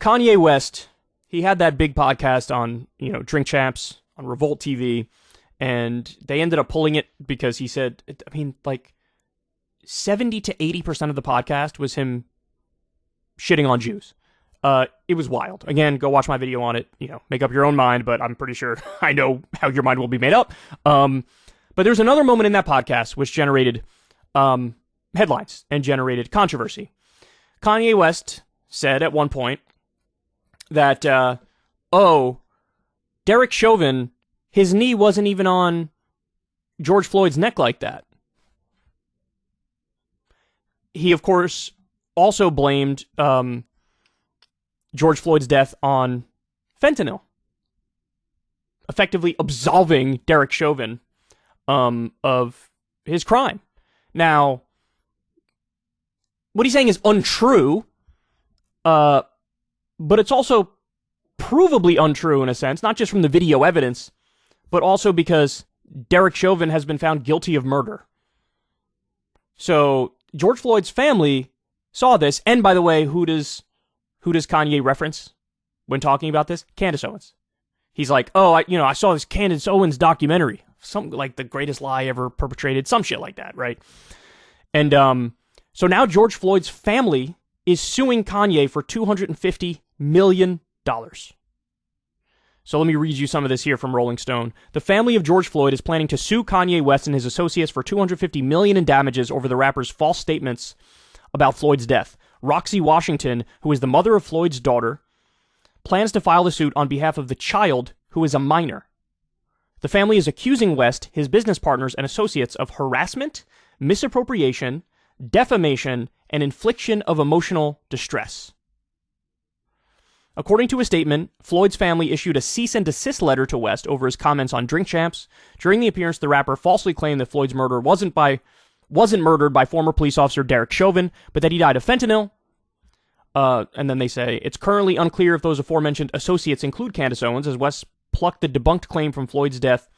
Kanye West, he had that big podcast on, Drink Champs, on Revolt TV, and they ended up pulling it because he said, 70 to 80% of the podcast was him shitting on Jews. It was wild. Again, go watch my video on it, make up your own mind, but I'm pretty sure I know how your mind will be made up. But there's another moment in that podcast which generated headlines and generated controversy. Kanye West said at one point that, Derek Chauvin, his knee wasn't even on George Floyd's neck like that. He, of course, also blamed George Floyd's death on fentanyl, effectively absolving Derek Chauvin of his crime. Now, what he's saying is untrue, but it's also provably untrue in a sense, not just from the video evidence, but also because Derek Chauvin has been found guilty of murder. So George Floyd's family saw this, and by the way, who does Kanye reference when talking about this? Candace Owens. He's like, I saw this Candace Owens documentary, something like the greatest lie ever perpetrated, some shit like that, right? And so now George Floyd's family is suing Kanye for $250 million. So let me read you some of this here from Rolling Stone. The family of George Floyd is planning to sue Kanye West and his associates for $250 million in damages over the rapper's false statements about Floyd's death. Roxy Washington, who is the mother of Floyd's daughter, plans to file the suit on behalf of the child, who is a minor. The family is accusing West, his business partners, and associates of harassment, misappropriation, defamation, and infliction of emotional distress. According to a statement, Floyd's family issued a cease and desist letter to West over his comments on Drink Champs. During the appearance, the rapper falsely claimed that Floyd's murder wasn't murdered by former police officer Derek Chauvin, but that he died of fentanyl. And then they say, it's currently unclear if those aforementioned associates include Candace Owens, as West plucked the debunked claim from Floyd's death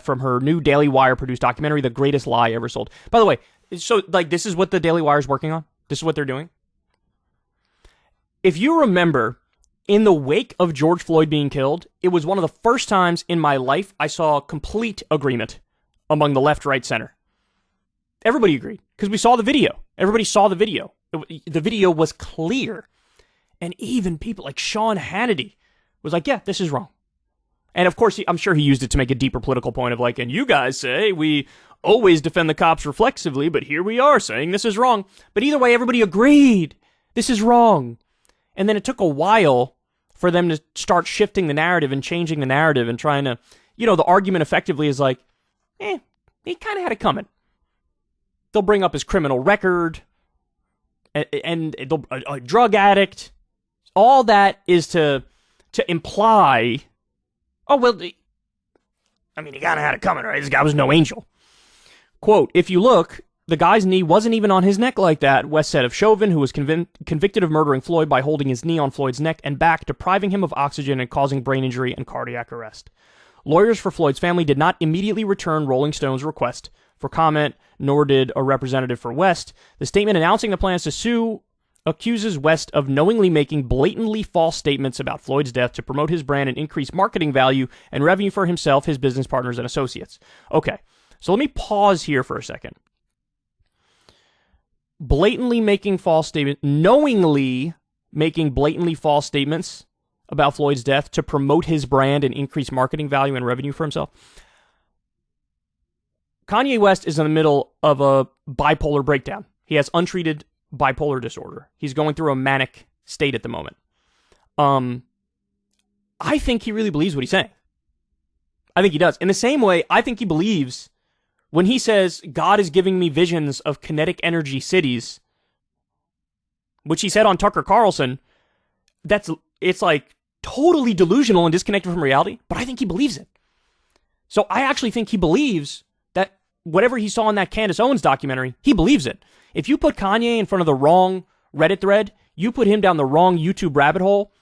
from her new Daily Wire-produced documentary, The Greatest Lie Ever Sold. By the way, so this is what the Daily Wire is working on? This is what they're doing? If you remember, in the wake of George Floyd being killed, it was one of the first times in my life I saw complete agreement among the left, right, center. Everybody agreed, because we saw the video. Everybody saw the video. The video was clear. And even people like Sean Hannity was like, yeah, this is wrong. And of course, I'm sure he used it to make a deeper political point of like, and you guys say we always defend the cops reflexively, but here we are saying this is wrong. But either way, everybody agreed. This is wrong. And then it took a while for them to start shifting the narrative and changing the narrative and trying to, the argument effectively is like, he kind of had it coming. They'll bring up his criminal record and a drug addict. All that is to imply, he kind of had it coming, right? This guy was no angel. Quote, if you look, the guy's knee wasn't even on his neck like that, West said of Chauvin, who was convicted of murdering Floyd by holding his knee on Floyd's neck and back, depriving him of oxygen and causing brain injury and cardiac arrest. Lawyers for Floyd's family did not immediately return Rolling Stone's request for comment, nor did a representative for West. The statement announcing the plans to sue accuses West of knowingly making blatantly false statements about Floyd's death to promote his brand and increase marketing value and revenue for himself, his business partners, and associates. Okay, so let me pause here for a second. Blatantly making false statements, knowingly making blatantly false statements about Floyd's death to promote his brand and increase marketing value and revenue for himself. Kanye West is in the middle of a bipolar breakdown. He has untreated bipolar disorder. He's going through a manic state at the moment. I think he really believes what he's saying. I think he does. In the same way, I think he believes when he says, God is giving me visions of kinetic energy cities, which he said on Tucker Carlson, it's like totally delusional and disconnected from reality, but I think he believes it. So I actually think he believes that whatever he saw in that Candace Owens documentary, he believes it. If you put Kanye in front of the wrong Reddit thread, you put him down the wrong YouTube rabbit hole,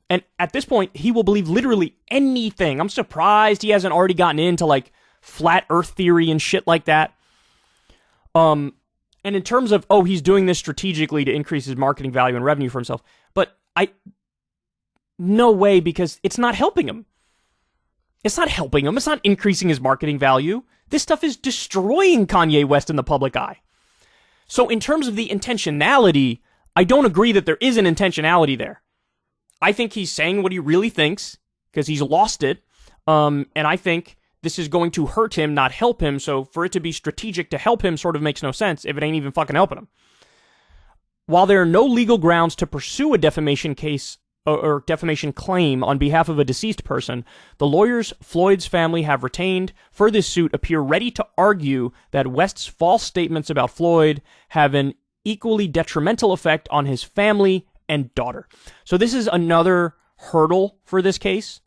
and at this point, he will believe literally anything. I'm surprised he hasn't already gotten into like flat earth theory and shit like that. And in terms of, he's doing this strategically to increase his marketing value and revenue for himself. But no way, because it's not helping him. It's not helping him. It's not increasing his marketing value. This stuff is destroying Kanye West in the public eye. So in terms of the intentionality, I don't agree that there is an intentionality there. I think he's saying what he really thinks because he's lost it. And I think this is going to hurt him, not help him. So for it to be strategic to help him sort of makes no sense if it ain't even fucking helping him. While there are no legal grounds to pursue a defamation case or defamation claim on behalf of a deceased person, the lawyers Floyd's family have retained for this suit appear ready to argue that West's false statements about Floyd have an equally detrimental effect on his family and daughter. So this is another hurdle for this case.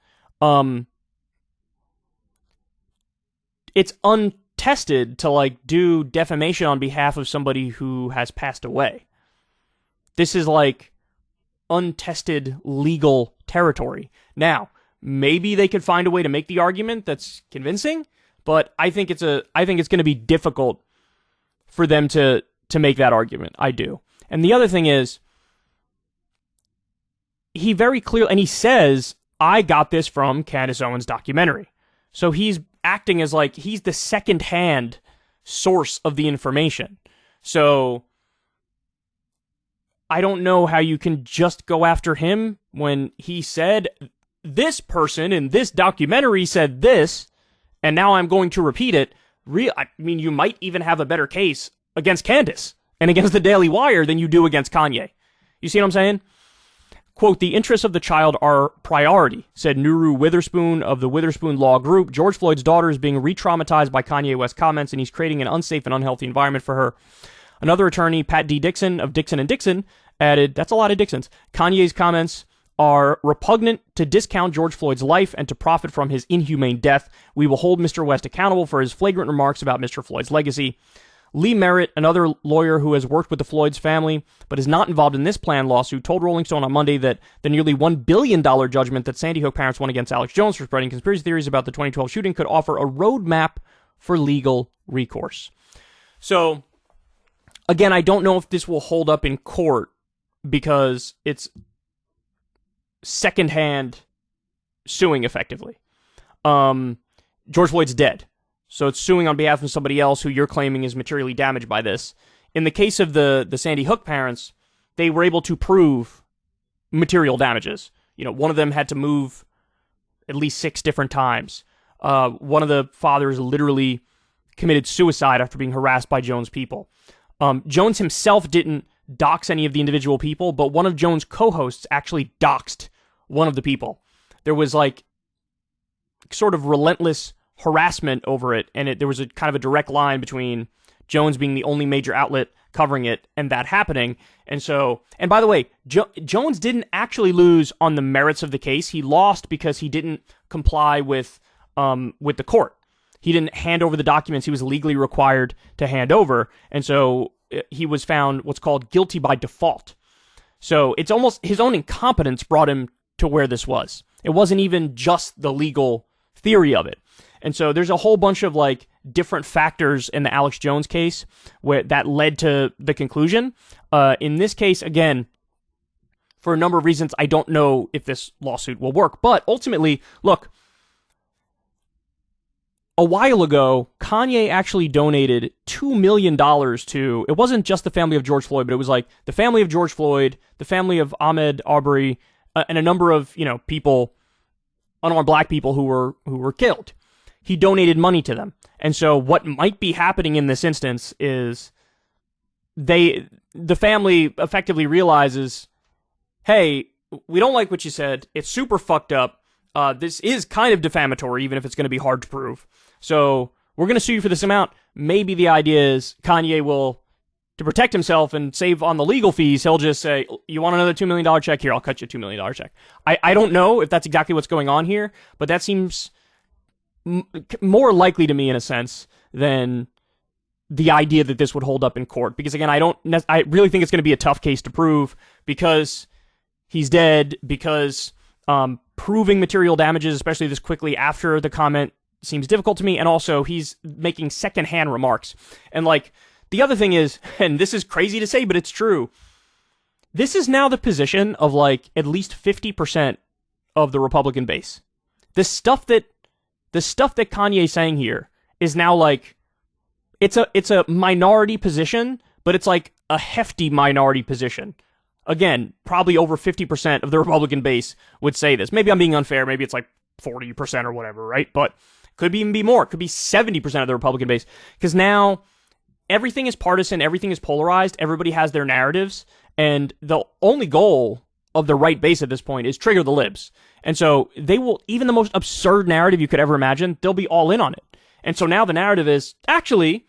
It's untested to do defamation on behalf of somebody who has passed away. This is untested legal territory. Now, maybe they could find a way to make the argument that's convincing, but I think it's going to be difficult for them to make that argument. I do. And the other thing is, he very clearly, and he says, I got this from Candace Owens' documentary. So he's acting as he's the second-hand source of the information. So I don't know how you can just go after him when he said, this person in this documentary said this, and now I'm going to repeat it. I mean, you might even have a better case against Candace and against the Daily Wire than you do against Kanye. You see what I'm saying? Quote, the interests of the child are priority, said Nuru Witherspoon of the Witherspoon Law Group. George Floyd's daughter is being re-traumatized by Kanye West comments, and he's creating an unsafe and unhealthy environment for her. Another attorney, Pat D. Dixon of Dixon & Dixon, added, that's a lot of Dixons, Kanye's comments are repugnant to discount George Floyd's life and to profit from his inhumane death. We will hold Mr. West accountable for his flagrant remarks about Mr. Floyd's legacy. Lee Merritt, another lawyer who has worked with the Floyd's family but is not involved in this planned lawsuit, told Rolling Stone on Monday that the nearly $1 billion judgment that Sandy Hook parents won against Alex Jones for spreading conspiracy theories about the 2012 shooting could offer a roadmap for legal recourse. So, again, I don't know if this will hold up in court because it's secondhand suing effectively. George Floyd's dead. So it's suing on behalf of somebody else who you're claiming is materially damaged by this. In the case of the Sandy Hook parents, they were able to prove material damages. One of them had to move at least 6 different times. One of the fathers literally committed suicide after being harassed by Jones' people. Jones himself didn't dox any of the individual people, but one of Jones' co-hosts actually doxed one of the people. There was sort of relentless harassment over it, and there was a kind of a direct line between Jones being the only major outlet covering it and that happening. And by the way, Jones didn't actually lose on the merits of the case. He lost because he didn't comply with the court. He didn't hand over the documents he was legally required to hand over, and so he was found what's called guilty by default. So it's almost his own incompetence brought him to where this was. It wasn't even just the legal theory of it. And so there's a whole bunch of different factors in the Alex Jones case where that led to the conclusion. In this case, again, for a number of reasons, I don't know if this lawsuit will work. But ultimately, look, a while ago, Kanye actually donated $2 million to, it wasn't just the family of George Floyd, but it was the family of George Floyd, the family of Ahmed Arbery, and a number of, people, unarmed black people who were killed. He donated money to them. And so what might be happening in this instance is the family effectively realizes, hey, we don't like what you said. It's super fucked up. This is kind of defamatory, even if it's going to be hard to prove. So we're going to sue you for this amount. Maybe the idea is Kanye will, to protect himself and save on the legal fees, he'll just say, you want another $2 million check? Here, I'll cut you a $2 million check. I don't know if that's exactly what's going on here, but that seems more likely to me in a sense than the idea that this would hold up in court. Because again, I really think it's going to be a tough case to prove because he's dead, because proving material damages, especially this quickly after the comment, seems difficult to me. And also he's making secondhand remarks. And the other thing is, and this is crazy to say, but it's true. This is now the position of like at least 50% of the Republican base. The stuff that Kanye's saying here is now like, it's a minority position, but it's like a hefty minority position. Again, probably over 50% of the Republican base would say this. Maybe I'm being unfair. Maybe it's like 40% or whatever, right? But could even be more. It could be 70% of the Republican base. Because now everything is partisan. Everything is polarized. Everybody has their narratives. And the only goal of the right base at this point is trigger the libs. And so they will, even the most absurd narrative you could ever imagine, they'll be all in on it. And so now the narrative is, actually,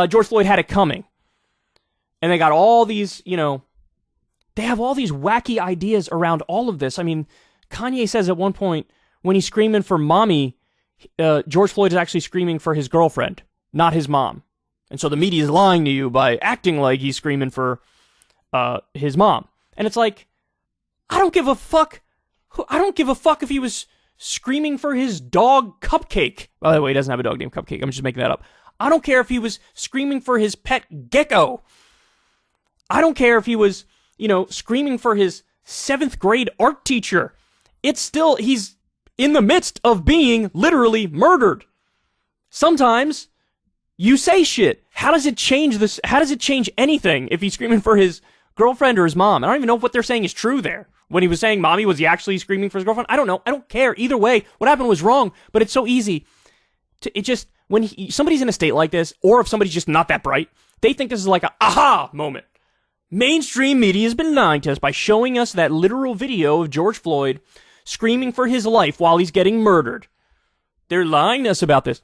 George Floyd had it coming. And they got all these, they have all these wacky ideas around all of this. I mean, Kanye says at one point, when he's screaming for mommy, George Floyd is actually screaming for his girlfriend, not his mom. And so the media is lying to you by acting like he's screaming for his mom. And it's like, I don't give a fuck. I don't give a fuck if he was screaming for his dog Cupcake. By the way, he doesn't have a dog named Cupcake. I'm just making that up. I don't care if he was screaming for his pet gecko. I don't care if he was, screaming for his 7th grade art teacher. It's still, he's in the midst of being literally murdered. Sometimes you say shit. How does it change this? How does it change anything if he's screaming for his girlfriend or his mom? I don't even know if what they're saying is true there. When he was saying mommy, was he actually screaming for his girlfriend? I don't know. I don't care. Either way, what happened was wrong, but it's so easy. When somebody's in a state like this, or if somebody's just not that bright, they think this is like a aha moment. Mainstream media has been lying to us by showing us that literal video of George Floyd screaming for his life while he's getting murdered. They're lying to us about this.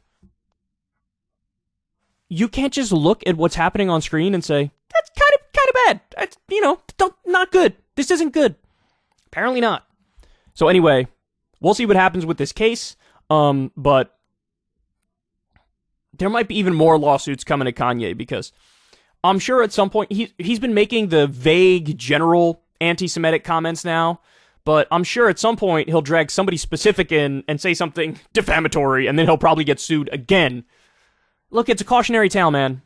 You can't just look at what's happening on screen and say, that's kind of bad. That's, not good. This isn't good. Apparently not. So anyway, we'll see what happens with this case. But there might be even more lawsuits coming to Kanye, because I'm sure at some point he's been making the vague general anti-Semitic comments now, but I'm sure at some point he'll drag somebody specific in and say something defamatory, and then he'll probably get sued again. Look, it's a cautionary tale, man.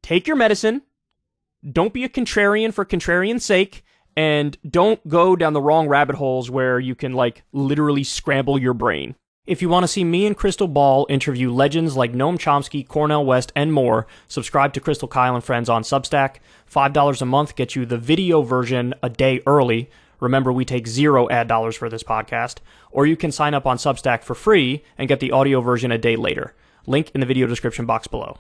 Take your medicine. Don't be a contrarian for contrarian's sake, and don't go down the wrong rabbit holes where you can, literally scramble your brain. If you want to see me and Crystal Ball interview legends like Noam Chomsky, Cornel West, and more, subscribe to Crystal Kyle and Friends on Substack. $5 a month gets you the video version a day early. Remember, we take 0 ad dollars for this podcast. Or you can sign up on Substack for free and get the audio version a day later. Link in the video description box below.